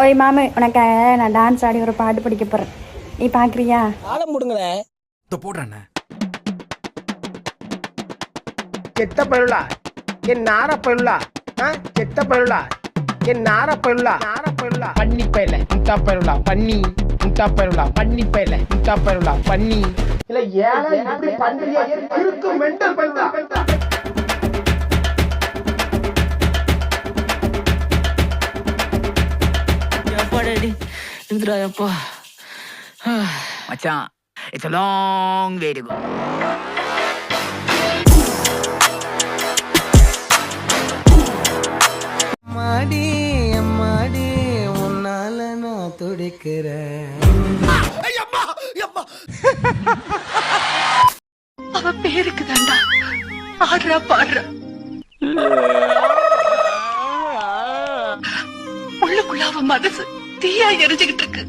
ஓய் மாமே, உனக்கு நான் டான்ஸ் ஆடி ஒரு பாட்டு படிக்க போறேன். நீ பாக்குறியா? ஆளம் முடுங்களேன். போடுறேன். செத்த பருளா என் நார பருளா செத்த பருளா என் நார பருளா பண்ணி பயில முட்டா பருளா பண்ணி முட்டா பருளா பண்ணி பயில முட்டா பருளா பண்ணி இல்ல ஏழை இப்படி பண்றியா இருக்கு மெண்டல் பண்றா எப்பாடி இந்திரா எப்பா மச்சான், it's a long way to go. மாடி அம்மாடி உன்னால நான் துடிக்கிறேன். அவ பேருக்கு தாண்டா ஆடுறா பாடுறா. உள்ளுக்குள்ள அவ மனசு தீயா எரிஞ்சுகிட்டு இருக்கு.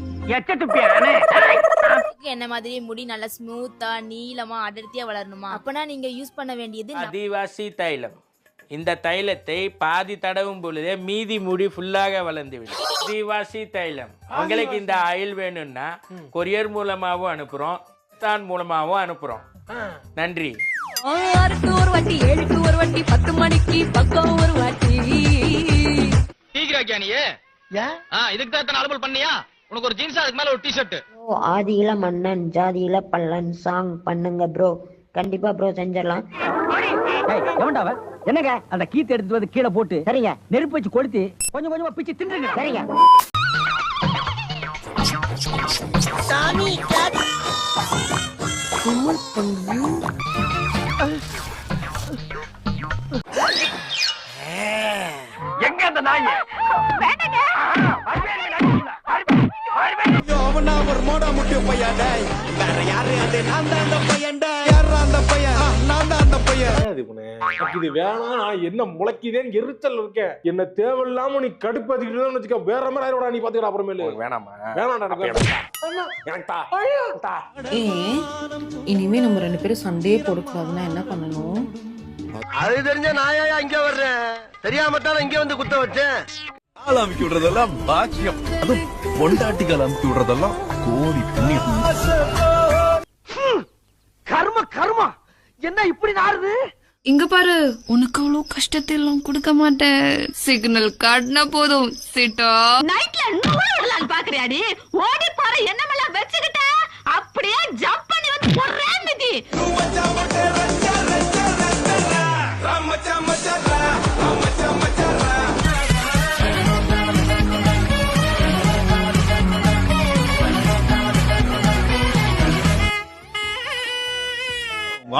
என்ன மாதிரி முடி நல்லா ஸ்மூத்தா நீளமா அடர்த்தியா வளரணுமா? அப்பனா நீங்க யூஸ் பண்ண வேண்டியது ஆதிவாசி தைலம். இந்த தைலத்தை பாதி தடவும் பொழுதே மீதி முடி ஃபுல்லாக வளர்ந்துவிடும். ஆதிவாசி தைலம். உங்களுக்கு இந்த ஆயில் வேணும்னா கொரியர் மூலமாகவும் அனுப்புறோம், தான் மூலமாகவும் அனுப்புறோம். நன்றி. 6க்கு ஒரு வாட்டி, 7க்கு ஒரு வாட்டி, 10 மணிக்கு பக்கம் ஒரு வாட்டி. இதுக்கு தான் அலுவல் பண்ணியா? உனக்கு ஒரு ஜீன்ஸ், அதுக்கு மேல ஒரு டி-ஷர்ட். ஆதியில மன்னன் ஜாதியில பல்லன் சாங் பண்ணுங்க ப்ரோ. கண்டிப்பா ப்ரோ செஞ்சிடலாம். என்னங்க அந்த கீத்து எடுத்து வந்து கீழே போட்டு சரிங்க நெருப்பு வச்சு கொளுத்தி கொஞ்சம் கொஞ்சமா பிச்சு தின்றுங்க. சரிங்க. எங்க அந்த நாய்? அவனா ஒரு மோடா முட்டிய பையன் டேய். வேற யாரு அது? நான் தான் அந்த பையன் டேய். யாரா அந்த பையன்? நான் தான் அந்த பையன். இது வேணாம், நான் என்ன முளைக்குதேன்னு எரிச்சல் இருக்கேன். என்ன தேவையில்லாம நீ கடுப்பதிக்கிறதுன்னு வச்சுக்க, வேற மாதிரி ஆயிரோடா. நீ பாத்துக்கிற அப்புறமேலு. வேணாமா? வேணாம்டா. இனிமே நம்ம 2 பேரும் சண்டையே போடக்கூடாதுன்னா என்ன பண்ணணும்? அது தெரிஞ்ச நாயா இங்க வர்றேன். தெரியாம தான் இங்க வந்து குத்த வச்சேன். ஆள் அமுக்கி விடுறதெல்லாம் பாக்கியம், அதுவும் பொண்டாட்டிகள் அமுக்கி விடுறதெல்லாம் கோடி புண்ணியம். கர்மா என்ன இப்படி நாறுது? இங்க பாரு, உனக்கு அவ்வளவு கஷ்டத்தை எல்லாம் கொடுக்க மாட்டேன். சிக்னல் காட்டினா போதும் சிட்டா. நைட்ல நூறு பாக்குறியாடி? ஓடி போற என்னமெல்லாம் வச்சுக்கிட்ட அப்படியே ஜம்ப் பண்ணி வந்து ஒரே மிதி.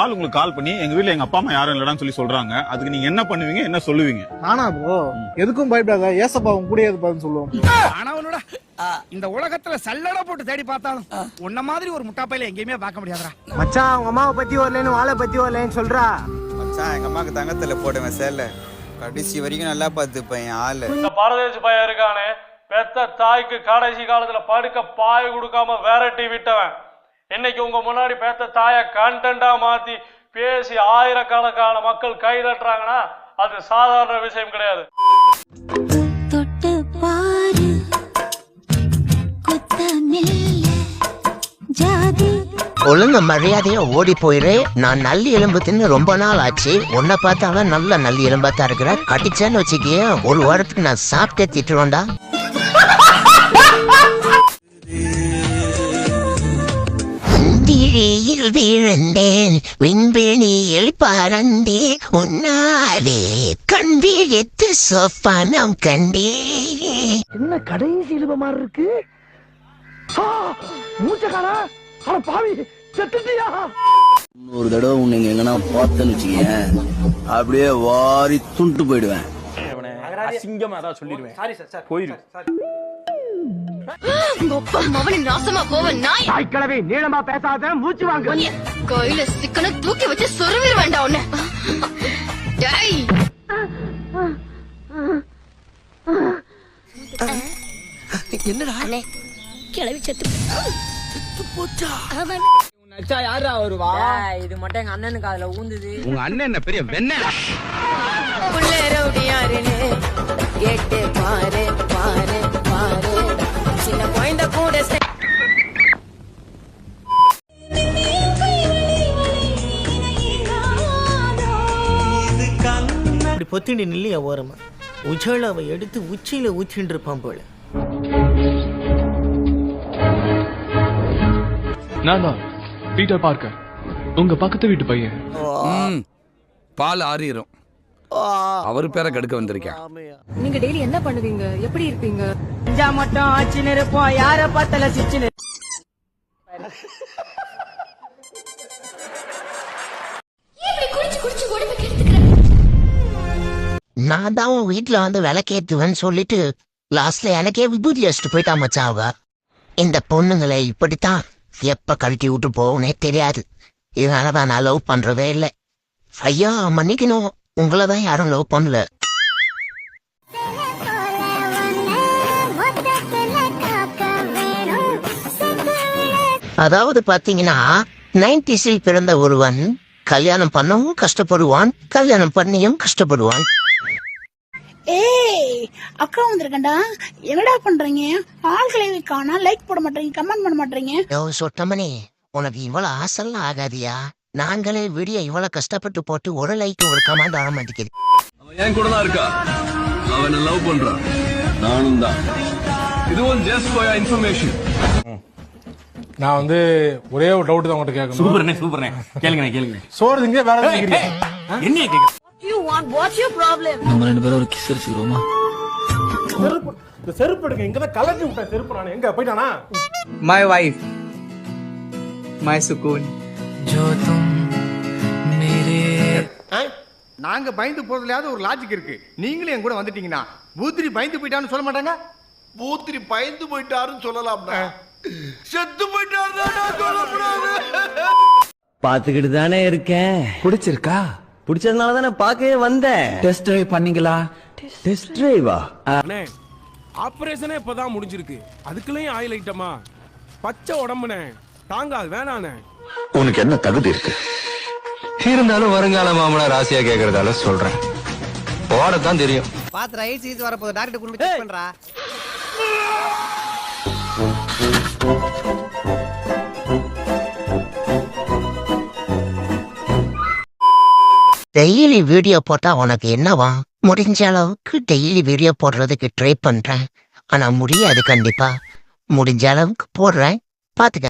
ஆள் உங்களுக்கு கால் பண்ணி எங்க வீட்ல எங்க அப்பா அம்மா யாரும் இல்லடான்னு சொல்லி சொல்றாங்க. அதுக்கு நீங்க என்ன பண்ணுவீங்க, என்ன சொல்லுவீங்க? நானா ப்ரோ எதுக்கும் பயப்படாத, ஏசப்பா உன் கூட இருப்பாருன்னு சொல்லுவோம். ஆனவனோட இந்த உலகத்துல சல்லடை போட்டு தேடி பார்த்தாலும் உன்ன மாதிரி ஒரு முட்டாப்பையில எங்கேயுமே பார்க்க முடியாதுடா. மச்சான் அவங்க அம்மாவை பத்தி வரலன்னு வாழை பத்தி வரலன்னு சொல்றா. மச்சான் எங்க அம்மாக்கு தங்கத்துல போடுவேன் சேல. கடைசி வரைக்கும் நல்லா பார்த்துப்பேன் ஆளு. இந்த பாரதேசி பையன் இருக்கானே, பெத்த தாய்க்கு கடைசி காலத்துல படுக்க பாய கொடுக்காம விரட்டி விட்டவன். இன்னைக்கு உங்க முன்னாடி பெத்த தாய கண்டென்ட்டா மாத்தி பேசி ஆயிரக்கணக்கான மக்கள் கை தட்டுறாங்கன்னா அது சாதாரண விஷயம் கிடையாது. தொட்டு பாரு ஜாதி ஒழுங்க மரியாதையா ஓடி போயிரு. நான் நல்லி எலும்பு தின்னு ரொம்ப நாள் ஆச்சு. உன்னை பார்த்தாலும் நல்ல நல்லி எலும்பாத்தான் இருக்கிற. கட்டிச்சேன்னு வச்சுக்கிய ஒரு வாரத்துக்கு நான் சாப்பிட்டே திட்டுவேன்டா. வீழ்ந்தேன் விண்வெளியில் பறந்தேன் உன்னாலே கண் விழித்து சொப்பனம் கண்டேன். என்ன கடைசி இழுப மாதிரி இருக்கு? மூச்சக்காரா பாவி செத்துட்டியா? ஒரு தடவை உன்னை எங்கன்னா பார்த்தேன்னு வச்சுக்கேன், அப்படியே வாரி துண்டு போயிடுவேன். அசிங்கமா தான் சொல்லிடுவேன். சாரி சார், போயிரு. நாசமா போவ நாய். தாய்க்கிழவி நீளமா பேசாத, மூச்சு வாங்க. கையில சிக்கன தூக்கி வச்சு சொருவிட வேண்டாம் உன்னை. என்னடா கிளவி செத்து போச்சா? யாரா வருவா? இது மட்டும் எங்க அண்ணனுக்கு அதுல ஊந்துது. உங்க அண்ணன் என்ன பெரிய வெண்ண? கேட்டு பாரு பாரு பாரு ஒத்திண்டி நில்லையா ஓரமா உஜாலாவை எடுத்து உச்சியில ஊத்திட்டு இருப்பான் போல. நான் தான் பீட்டர் பார்க்கர், உங்க பக்கத்து வீட்டு பையன். பால் ஆறிரும், அவர் பேரை கெடுக்க வந்திருக்கேன். நீங்க டெய்லி என்ன பண்ணுவீங்க, எப்படி இருப்பீங்க? மட்டும் ஆச்சுன்னு இருப்போம், யார பார்த்தால சிச்சுன்னு. நான் தான் உன் வீட்டுல வந்து விளக்கேத்துவேன்னு சொல்லிட்டு லாஸ்ட்ல எனக்கே விபூதி வச்சுட்டு போயிட்டா மச்சாவ. இந்த பொண்ணுங்களை இப்படித்தான் எப்ப கழட்டி விட்டு போகனே தெரியாது. இதனாலதான் நான் லவ் பண்றதே இல்லை. ஐயா மன்னிக்கணும், உங்களதான் யாரும் லவ் பண்ணல. அதாவது பாத்தீங்கன்னா 90s பிறந்த ஒருவன் கல்யாணம் பண்ணவும் கஷ்டப்படுவான், கல்யாணம் பண்ணியும் கஷ்டப்படுவான். ஏய் அக்கா வந்திருக்கண்டா, என்னடா பண்றீங்க? ஆள்களை காணா, லைக் போட மாட்டீங்க, கமெண்ட் பண்ண மாட்டீங்க. சொட்டமனே, உனக்கு இவ்வளவு ஆசல்லாம் ஆகாதியா? நாங்களே வீடியோ இவ்வளவு கஷ்டப்பட்டு போட்டு ஒரு லைக் ஒரு கமெண்ட் வர மாட்டேங்குது. என் கூட தான் இருக்கா, அவனை லவ் பண்றான், நானும் தான். இதுவும் ஜஸ்ட் ஃபார் யுவர் இன்ஃபர்மேஷன். நான் வந்து ஒரே ஒரு டவுட் தான் உங்கள்கிட்ட கேட்கணும். சூப்பர்ண்ணே சூப்பர்ண்ணே, கேளுங்க. சோறு திங்க வேற என்ன கேட்க? You want what's your problem? நம்ம ரெண்டு பேரும் ஒரு கிஸ் அடிச்சுக்கிறோமா? செருப்பு எடுங்க, இங்கதான் கலட்டி விட்டேன் செருப்பு. நான் எங்க போயிட்டானா? My wife, my sukoon. जो तुम मेरे நாங்க பயந்து போறதுலயாவது ஒரு லாஜிக் இருக்கு. நீங்களும் என் கூட வந்துட்டீங்கன்னா பூத்திரி பயந்து போயிட்டான்னு சொல்ல மாட்டாங்க. பூத்திரி பயந்து போயிட்டாருன்னு சொல்லலாம்டா, செத்து போயிட்டாருன்னா சொல்லக்கூடாது. பாத்துக்கிட்டு தானே இருக்கேன். பிடிச்சிருக்கா? பிடிச்சதுனால தானே பார்க்கவே வந்தேன். டெஸ்ட் டிரைவ் பண்ணீங்களா? டெஸ்ட் டிரைவா? ஆபரேஷனே இப்பதான் முடிஞ்சிருக்கு, அதுக்குள்ளேயும் ஆயில் ஐட்டமா? பச்சை உடம்புனே தாங்காது, வேணானே. உனக்கு என்ன தகுதி இருக்கு? இருந்தாலும் வருங்கால மாமனார் ராசியா கேக்குறதால சொல்றேன், போடத்தான் தெரியும். பாத்து ரைட் சீஸ் வரப்போகுது, டாக்டர் கொண்டு செக் பண்றா. டெய்லி வீடியோ போட்டா உனக்கு என்னவா? முடிஞ்ச அளவுக்கு டெய்லி வீடியோ போடுறதுக்கு ட்ரை பண்றேன், ஆனா முடியாது. கண்டிப்பா முடிஞ்ச அளவுக்கு போடுறேன், பாத்துக்க.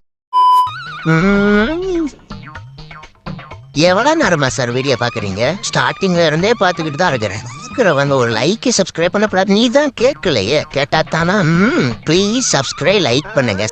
எவ்வளவு நேரமா சார் வீடியோ பாக்குறீங்க? ஸ்டார்டிங்ல இருந்தே பாத்துக்கிட்டு தான் இருக்கிறேன். இருக்கிறவங்க ஒரு லைக் சப்ஸ்கிரைப் பண்ணக்கூடாது? நீ தான் கேட்கலையே, கேட்டா தானா? ப்ளீஸ் சப்ஸ்கிரைப் லைக் பண்ணுங்க.